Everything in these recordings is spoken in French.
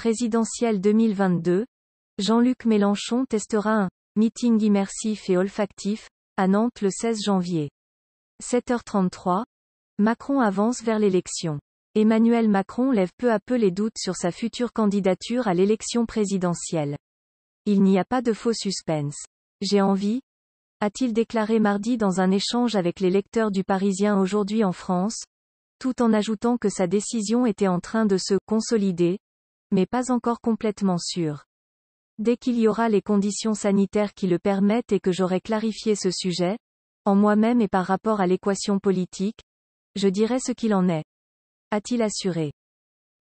Présidentielle 2022, Jean-Luc Mélenchon testera un « meeting immersif et olfactif » à Nantes le 16 janvier. 7h33, Macron avance vers l'élection. Emmanuel Macron lève peu à peu les doutes sur sa future candidature à l'élection présidentielle. Il n'y a pas de faux suspense. J'ai envie, a-t-il déclaré mardi dans un échange avec les lecteurs du Parisien aujourd'hui en France, tout en ajoutant que sa décision était en train de se consolider, mais pas encore complètement sûre. Dès qu'il y aura les conditions sanitaires qui le permettent et que j'aurai clarifié ce sujet, en moi-même et par rapport à l'équation politique, je dirai ce qu'il en est, a-t-il assuré.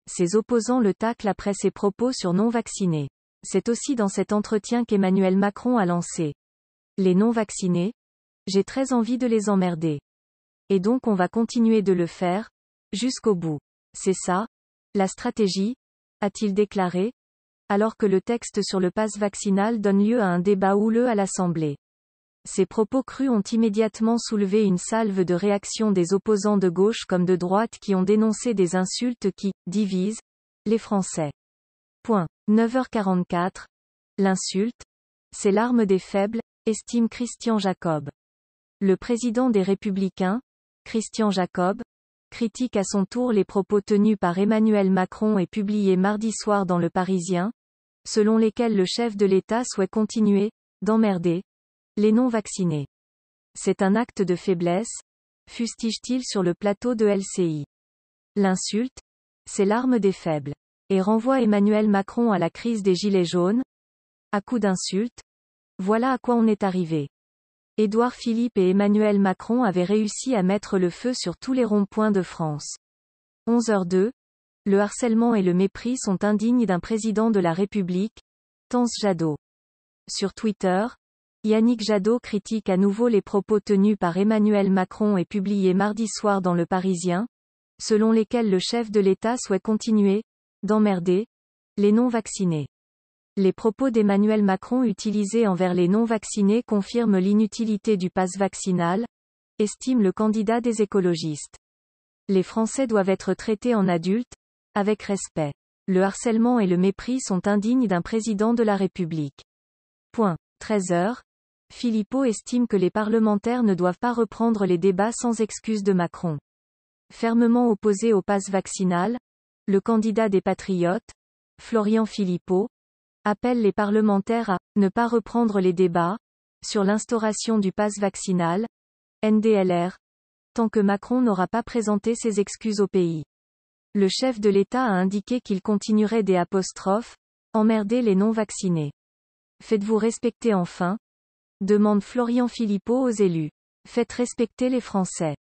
Ses opposants le taclent après ses propos sur non-vaccinés. C'est aussi dans cet entretien qu'Emmanuel Macron a lancé. Les non-vaccinés, j'ai très envie de les emmerder. Et donc on va continuer de le faire, jusqu'au bout. C'est ça, la stratégie, a-t-il déclaré, alors que le texte sur le pass vaccinal donne lieu à un débat houleux à l'Assemblée. Ces propos crus ont immédiatement soulevé une salve de réactions des opposants de gauche comme de droite qui ont dénoncé des insultes qui divisent les Français. 9h44. L'insulte, c'est l'arme des faibles, estime Christian Jacob. Le président des Républicains, Christian Jacob, critique à son tour les propos tenus par Emmanuel Macron et publiés mardi soir dans Le Parisien, selon lesquels le chef de l'État souhaite continuer d'emmerder les non-vaccinés. C'est un acte de faiblesse, fustige-t-il sur le plateau de LCI. L'insulte, c'est l'arme des faibles. Et renvoie Emmanuel Macron à la crise des Gilets jaunes. À coup d'insultes, voilà à quoi on est arrivé. Édouard Philippe et Emmanuel Macron avaient réussi à mettre le feu sur tous les ronds-points de France. 11h02, le harcèlement et le mépris sont indignes d'un président de la République, pense Jadot. Sur Twitter, Yannick Jadot critique à nouveau les propos tenus par Emmanuel Macron et publiés mardi soir dans Le Parisien, selon lesquels le chef de l'État souhaite continuer d'emmerder les non-vaccinés. Les propos d'Emmanuel Macron utilisés envers les non-vaccinés confirment l'inutilité du pass vaccinal, estime le candidat des écologistes. Les Français doivent être traités en adultes, avec respect. Le harcèlement et le mépris sont indignes d'un président de la République. 13h. Philippot estime que les parlementaires ne doivent pas reprendre les débats sans excuse de Macron. Fermement opposé au pass vaccinal, le candidat des Patriotes, Florian Philippot, appelle les parlementaires à ne pas reprendre les débats sur l'instauration du pass vaccinal, NDLR, tant que Macron n'aura pas présenté ses excuses au pays. Le chef de l'État a indiqué qu'il continuerait emmerder les non-vaccinés. Faites-vous respecter enfin, demande Florian Philippot aux élus. Faites respecter les Français.